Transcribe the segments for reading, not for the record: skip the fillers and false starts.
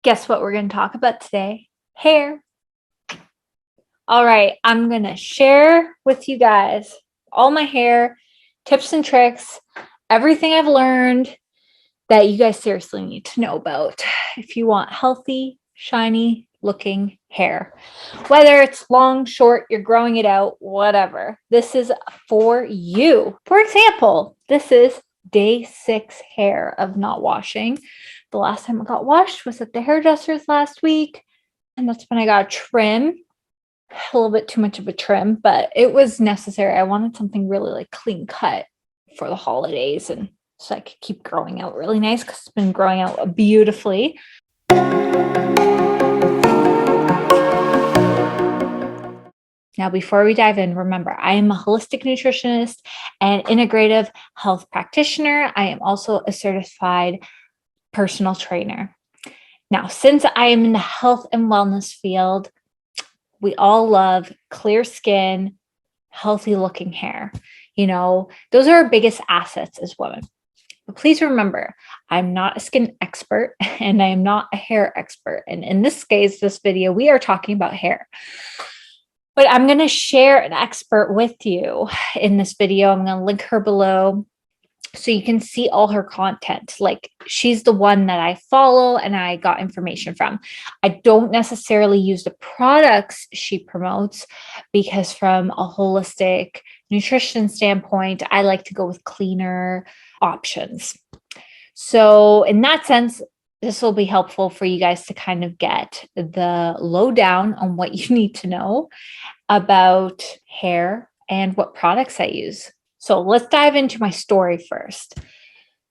Guess what we're going to talk about today? Hair. All right, I'm going to share with you guys all my hair tips and tricks, everything I've learned that you guys seriously need to know about if you want healthy, shiny looking hair. Whether it's long, short, you're growing it out, whatever. This is for you. For example, this is day 6 hair of not washing. The last time it got washed was at the hairdresser's last week, and that's when I got a trim. A little bit too much of a trim, but it was necessary. I wanted something really like clean cut for the holidays, and so I could keep growing out really nice because it's been growing out beautifully. Now, before we dive in, remember, I am a holistic nutritionist and integrative health practitioner. I am also a certified personal trainer. Now, since I am in the health and wellness field, we all love clear skin, healthy looking hair. You know, those are our biggest assets as women. But please remember, I'm not a skin expert and I am not a hair expert. And in this case, this video, we are talking about hair. But I'm going to share an expert with you in this video. I'm going to link her below so you can see all her content. Like, she's the one that I follow and I got information from. I don't necessarily use the products she promotes because from a holistic nutrition standpoint, I like to go with cleaner options. So in that sense, this will be helpful for you guys to kind of get the lowdown on what you need to know about hair and what products I use. So let's dive into my story first.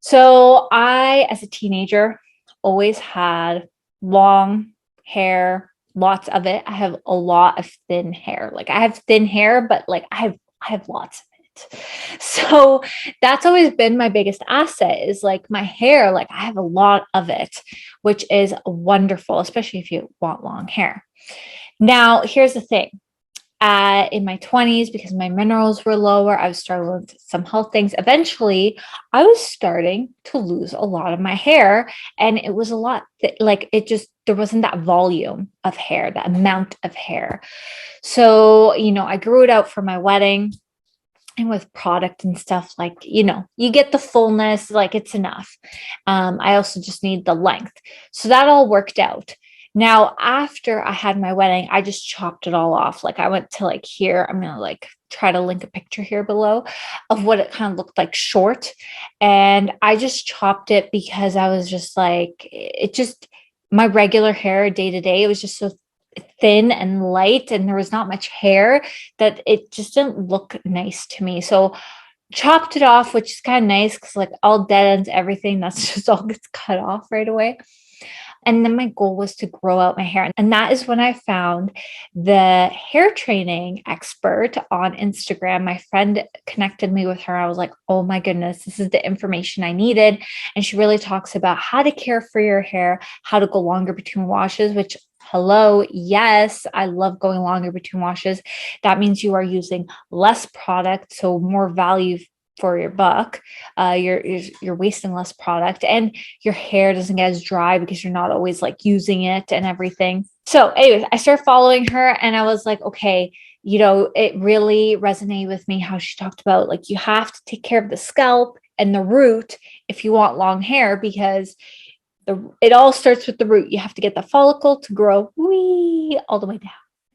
So I, as a teenager, always had long hair, lots of it. I have a lot of thin hair. Like, I have thin hair, but like I have lots of it. So that's always been my biggest asset, is like my hair. Like, I have a lot of it, which is wonderful, especially if you want long hair. Now, here's the thing. In my 20s, because my minerals were lower, I was struggling with some health things. Eventually, I was starting to lose a lot of my hair, and it was a lot like it just, there wasn't that volume of hair, that amount of hair. So, I grew it out for my wedding, and with product and stuff, like, you get the fullness, like it's enough. I also just need the length. So that all worked out. Now, after I had my wedding, I just chopped it all off. Like, I went to like here, I'm going to like try to link a picture here below of what it kind of looked like short. And I just chopped it because I was just like, my regular hair day to day, it was just so thin and light, and there was not much hair, that it just didn't look nice to me. So chopped it off, which is kind of nice because like all dead ends, everything that's just all gets cut off right away. And then my goal was to grow out my hair. And that is when I found the hair training expert on Instagram. My friend connected me with her. I was like, oh my goodness, this is the information I needed. And she really talks about how to care for your hair, how to go longer between washes, which, hello, yes, I love going longer between washes. That means you are using less product, so more value for your buck. You're wasting less product, and your hair doesn't get as dry because you're not always like using it and everything. So anyways, I started following her, and I was like, okay, it really resonated with me how she talked about like you have to take care of the scalp and the root if you want long hair, because it all starts with the root. You have to get the follicle to grow all the way down.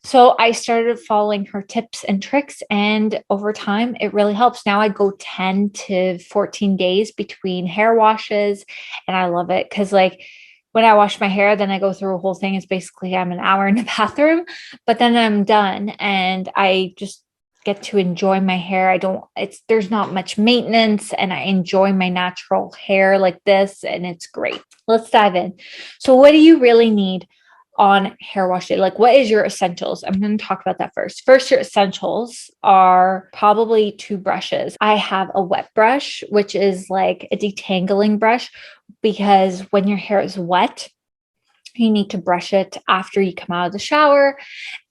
So I started following her tips and tricks, and over time, it really helps. Now I go 10 to 14 days between hair washes, and I love it because, like, when I wash my hair, then I go through a whole thing. It's basically I'm an hour in the bathroom, but then I'm done, and I just get to enjoy my hair. There's not much maintenance, and I enjoy my natural hair like this, and it's great. Let's dive in. So what do you really need on hair wash day? Like, what is your essentials? I'm going to talk about that first. First, your essentials are probably 2 brushes. I have a wet brush, which is like a detangling brush, because when your hair is wet, you need to brush it after you come out of the shower,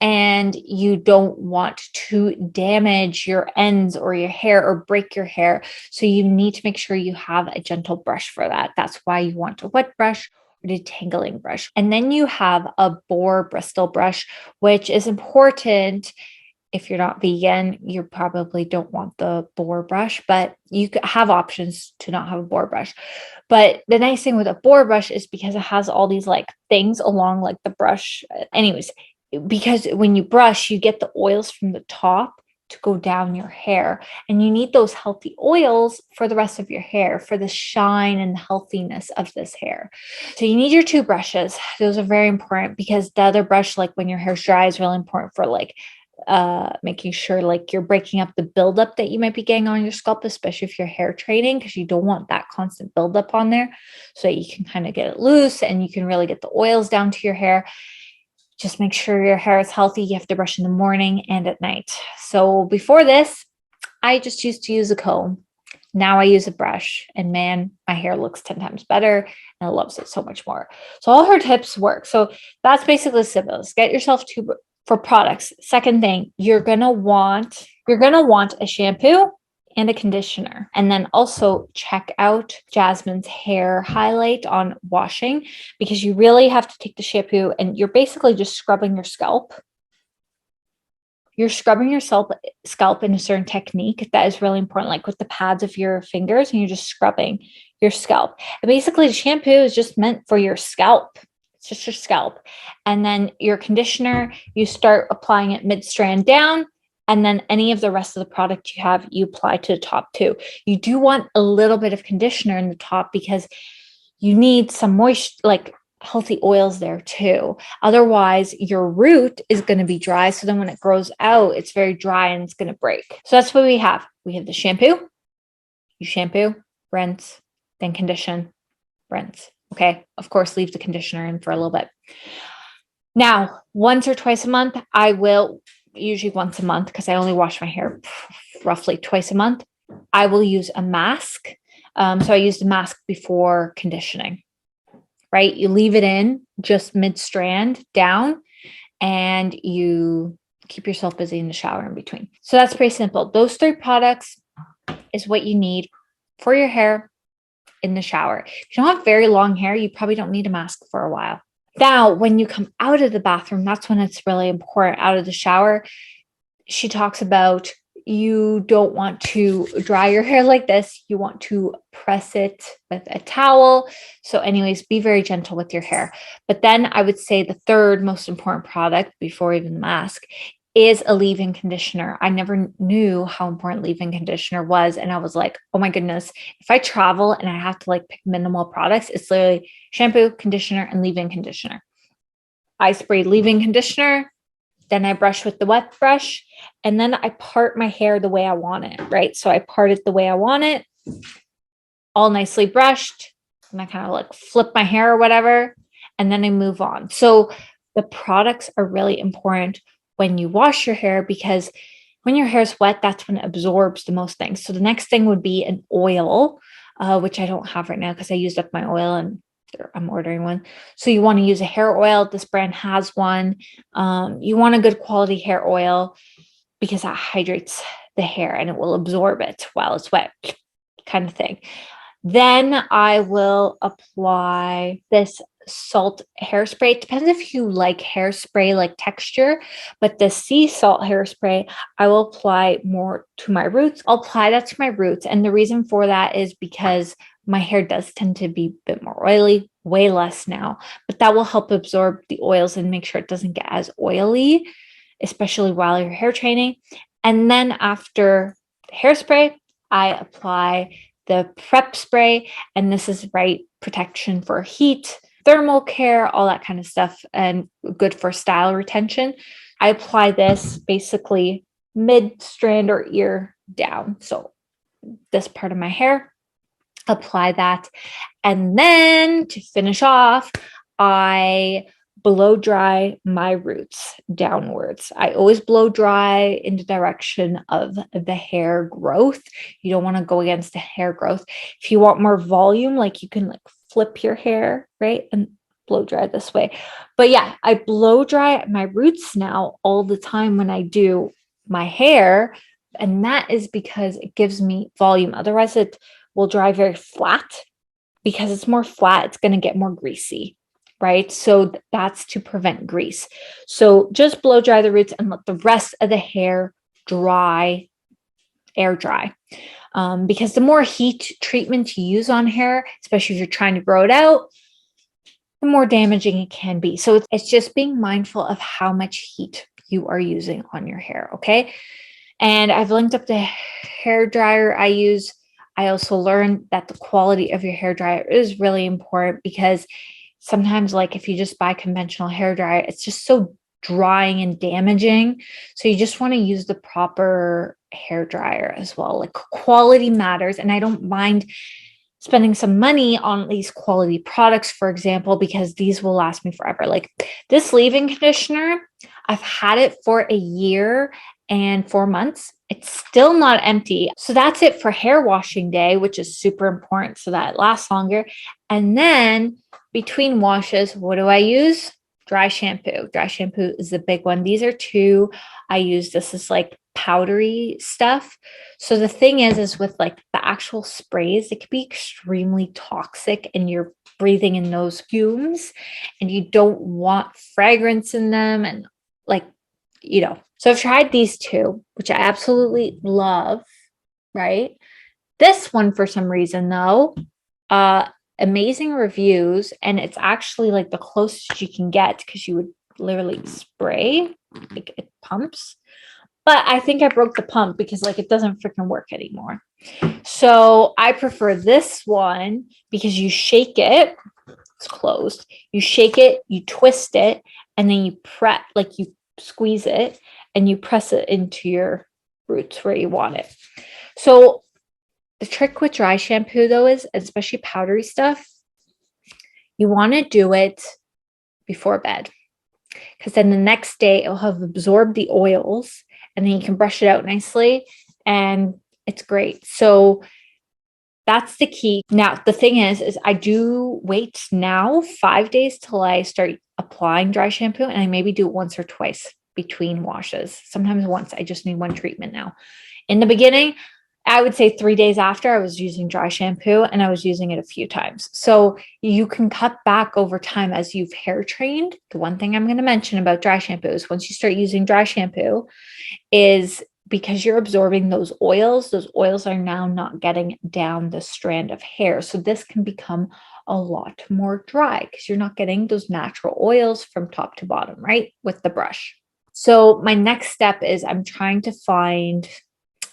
and you don't want to damage your ends or your hair or break your hair. So you need to make sure you have a gentle brush for that. That's why you want a wet brush detangling brush. And then you have a boar bristle brush, which is important. If you're not vegan, you probably don't want the boar brush, but you could have options to not have a boar brush. But the nice thing with a boar brush is because it has all these like things along like the brush. Anyways, because when you brush, you get the oils from the top to go down your hair, and you need those healthy oils for the rest of your hair, for the shine and the healthiness of this hair. So you need your two brushes. Those are very important, because the other brush, like when your hair's dry, is really important for like making sure like you're breaking up the buildup that you might be getting on your scalp, especially if you're hair training, because you don't want that constant buildup on there, so that you can kind of get it loose and you can really get the oils down to your hair. Just make sure your hair is healthy. You have to brush in the morning and at night. So before this, I just used to use a comb. Now I use a brush, and man, my hair looks 10 times better and I loves it so much more. So all her tips work. So that's basically simple. Get yourself two. For products, second thing, you're gonna want a shampoo and a conditioner. And then also check out Jasmine's hair highlight on washing, because you really have to take the shampoo and you're basically just scrubbing your scalp. You're scrubbing your scalp in a certain technique that is really important, like with the pads of your fingers, and you're just scrubbing your scalp. And basically, the shampoo is just meant for your scalp. It's just your scalp. And then your conditioner, you start applying it mid-strand down, and then any of the rest of the product you have, you apply to the top too. You do want a little bit of conditioner in the top because you need some moisture, like healthy oils there too. Otherwise, your root is going to be dry. So then when it grows out, it's very dry and it's going to break. So that's what we have. We have the shampoo. You shampoo, rinse, then condition, rinse. Okay. Of course, leave the conditioner in for a little bit. Now, once or twice a month, I will, usually once a month, because I only wash my hair roughly twice a month, I will use a mask. So I used a mask before conditioning, right? You leave it in just mid-strand down, and you keep yourself busy in the shower in between. So that's pretty simple. Those three products is what you need for your hair in the shower. If you don't have very long hair, you probably don't need a mask for a while. Now, when you come out of the bathroom, that's when it's really important. Out of the shower, she talks about you don't want to dry your hair like this. You want to press it with a towel. So anyways, be very gentle with your hair. But then I would say the third most important product before even the mask is a leave-in conditioner. I never knew how important leave-in conditioner was. And I was like, oh my goodness, if I travel and I have to like pick minimal products, it's literally shampoo, conditioner, and leave-in conditioner. I spray leave-in conditioner, then I brush with the wet brush, and then I part my hair the way I want it, right? So I part it the way I want it, all nicely brushed, and I kind of like flip my hair or whatever, and then I move on. So the products are really important when you wash your hair, because when your hair's wet, that's when it absorbs the most things. So the next thing would be an oil, which I don't have right now because I used up my oil and I'm ordering one. So you want to use a hair oil. This brand has one. You want a good quality hair oil because that hydrates the hair and it will absorb it while it's wet, kind of thing. Then I will apply this salt hairspray. It depends if you like hairspray like texture, but the sea salt hairspray, I will apply more to my roots. I'll apply that to my roots. And the reason for that is because my hair does tend to be a bit more oily, way less now, but that will help absorb the oils and make sure it doesn't get as oily, especially while you're hair training. And then after the hairspray, I apply the prep spray, and this is right protection for heat, thermal care, all that kind of stuff, and good for style retention. I apply this basically mid-strand or ear down. So this part of my hair, apply that. And then to finish off, I blow dry my roots downwards. I always blow dry in the direction of the hair growth. You don't want to go against the hair growth. If you want more volume, like you can like flip your hair, right? And blow dry this way. But yeah, I blow dry my roots now all the time when I do my hair. And that is because it gives me volume. Otherwise, it will dry very flat because it's more flat, it's going to get more greasy, right? So that's to prevent grease. So just blow dry the roots and let the rest of the hair dry, air dry. Because the more heat treatment you use on hair, especially if you're trying to grow it out, the more damaging it can be. So it's just being mindful of how much heat you are using on your hair. Okay. And I've linked up the hair dryer I use. I also learned that the quality of your hair dryer is really important, because sometimes, like, if you just buy conventional hair dryer, it's just so drying and damaging. So you just want to use the proper hair dryer as well. Like, quality matters. And I don't mind spending some money on these quality products, for example, because these will last me forever. Like this leave-in conditioner, I've had it for a year and 4 months. It's still not empty. So that's it for hair washing day, which is super important so that it lasts longer. And then between washes, what do I use? Dry shampoo. Dry shampoo is the big one. These are two I use. This is like powdery stuff. So the thing is with like the actual sprays, it can be extremely toxic, and you're breathing in those fumes, and you don't want fragrance in them. And like, so I've tried these two, which I absolutely love, right? This one, for some reason though, amazing reviews, and it's actually like the closest you can get, because you would literally spray, like it pumps. But I think I broke the pump because like it doesn't freaking work anymore. So I prefer this one because you shake it, it's closed. You shake it, you twist it, and then you press, like you squeeze it and you press it into your roots where you want it. So the trick with dry shampoo though is, especially powdery stuff, you want to do it before bed, because then the next day it'll have absorbed the oils, and then you can brush it out nicely, and it's great. So that's the key. Now, the thing is I do wait now 5 days till I start applying dry shampoo, and I maybe do it once or twice between washes. Sometimes once. I just need one treatment now. In the beginning, I would say 3 days after, I was using dry shampoo, and I was using it a few times. So you can cut back over time as you've hair trained. The one thing I'm going to mention about dry shampoo is once you start using dry shampoo, is because you're absorbing those oils are now not getting down the strand of hair. So this can become a lot more dry because you're not getting those natural oils from top to bottom, right? With the brush. So my next step is I'm trying to find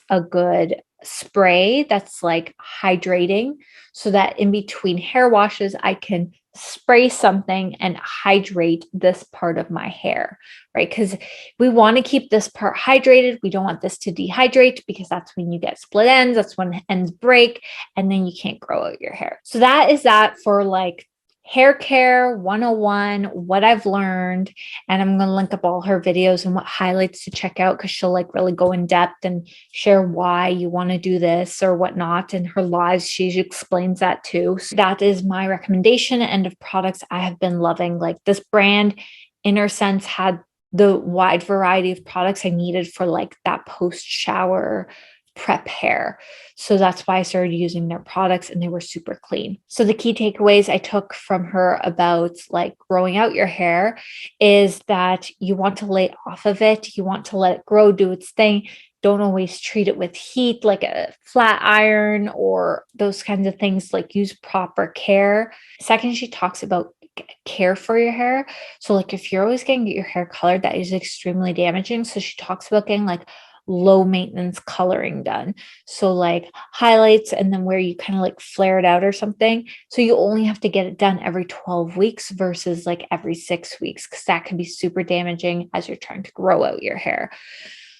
a good spray that's like hydrating, so that in between hair washes, I can spray something and hydrate this part of my hair, right? Because we want to keep this part hydrated. We don't want this to dehydrate, because that's when you get split ends. That's when ends break, and then you can't grow out your hair. So that is that for like hair care 101, what I've learned. And I'm going to link up all her videos and what highlights to check out, because she'll like really go in depth and share why you want to do this or whatnot. In her lives, she explains that too. So that is my recommendation and of products I have been loving. Like this brand, Inner Sense, had the wide variety of products I needed for like that post shower prep hair. So that's why I started using their products, and they were super clean. So the key takeaways I took from her about like growing out your hair is that you want to lay off of it. You want to let it grow, do its thing. Don't always treat it with heat, like a flat iron or those kinds of things. Like use proper care. Second, she talks about care for your hair. So like if you're always getting your hair colored, that is extremely damaging. So she talks about getting like low maintenance coloring done. So like highlights, and then where you kind of like flare it out or something. So you only have to get it done every 12 weeks versus like every 6 weeks, because that can be super damaging as you're trying to grow out your hair.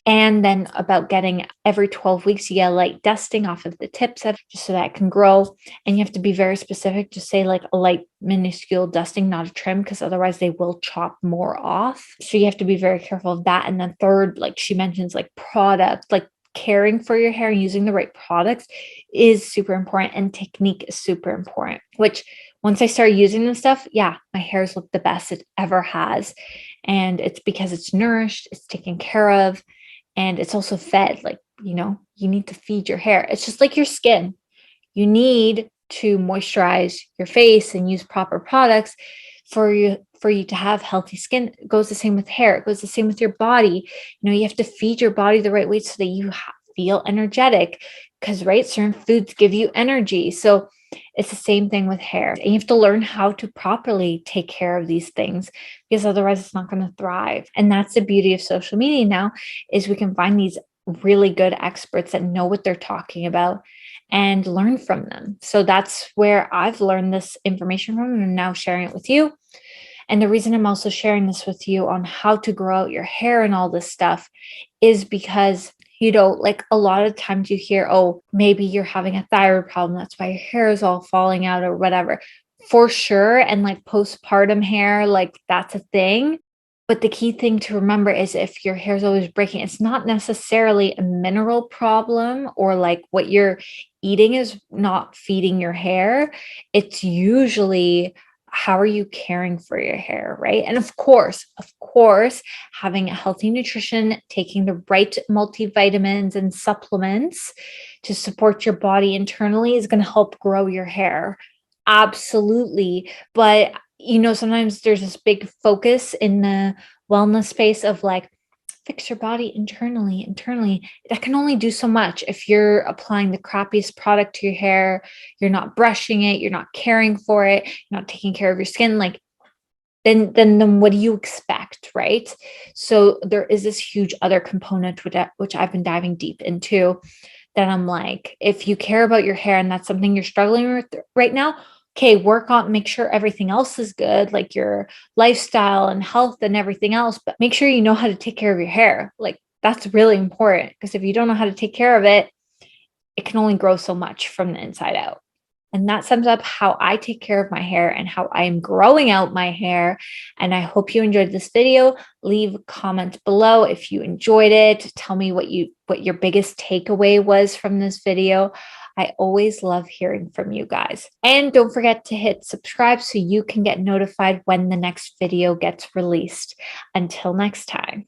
And then about getting every 12 weeks, you get a light dusting off of the tips just so that it can grow. And you have to be very specific, just say like a light minuscule dusting, not a trim, because otherwise they will chop more off. So you have to be very careful of that. And then third, like she mentions like product, like caring for your hair, using the right products is super important, and technique is super important, which once I started using this stuff, yeah, my hair's looked the best it ever has. And it's because it's nourished, it's taken care of, and it's also fed. Like, you need to feed your hair. It's just like your skin. You need to moisturize your face and use proper products for you to have healthy skin. It goes the same with hair. It goes the same with your body. You have to feed your body the right way so that you feel energetic, because right, certain foods give you energy. So it's the same thing with hair. And you have to learn how to properly take care of these things, because otherwise it's not going to thrive. And that's the beauty of social media now, is we can find these really good experts that know what they're talking about and learn from them. So that's where I've learned this information from, and I'm now sharing it with you. And the reason I'm also sharing this with you on how to grow out your hair and all this stuff is because, like a lot of times you hear, oh, maybe you're having a thyroid problem, that's why your hair is all falling out or whatever. For sure. And like postpartum hair, like that's a thing. But the key thing to remember is, if your hair is always breaking, it's not necessarily a mineral problem, or like what you're eating is not feeding your hair. It's usually, how are you caring for your hair, right? And of course, having a healthy nutrition, taking the right multivitamins and supplements to support your body internally is going to help grow your hair. Absolutely. But sometimes there's this big focus in the wellness space of like, fix your body internally. That can only do so much. If you're applying the crappiest product to your hair, you're not brushing it, you're not caring for it, you're not taking care of your skin, like then what do you expect, right? So there is this huge other component which I've been diving deep into, that I'm like, if you care about your hair and that's something you're struggling with right now, okay, make sure everything else is good, like your lifestyle and health and everything else, but make sure you know how to take care of your hair. Like that's really important, because if you don't know how to take care of it, it can only grow so much from the inside out. And that sums up how I take care of my hair and how I am growing out my hair. And I hope you enjoyed this video. Leave a comment below if you enjoyed it. Tell me what your biggest takeaway was from this video. I always love hearing from you guys. And don't forget to hit subscribe so you can get notified when the next video gets released. Until next time.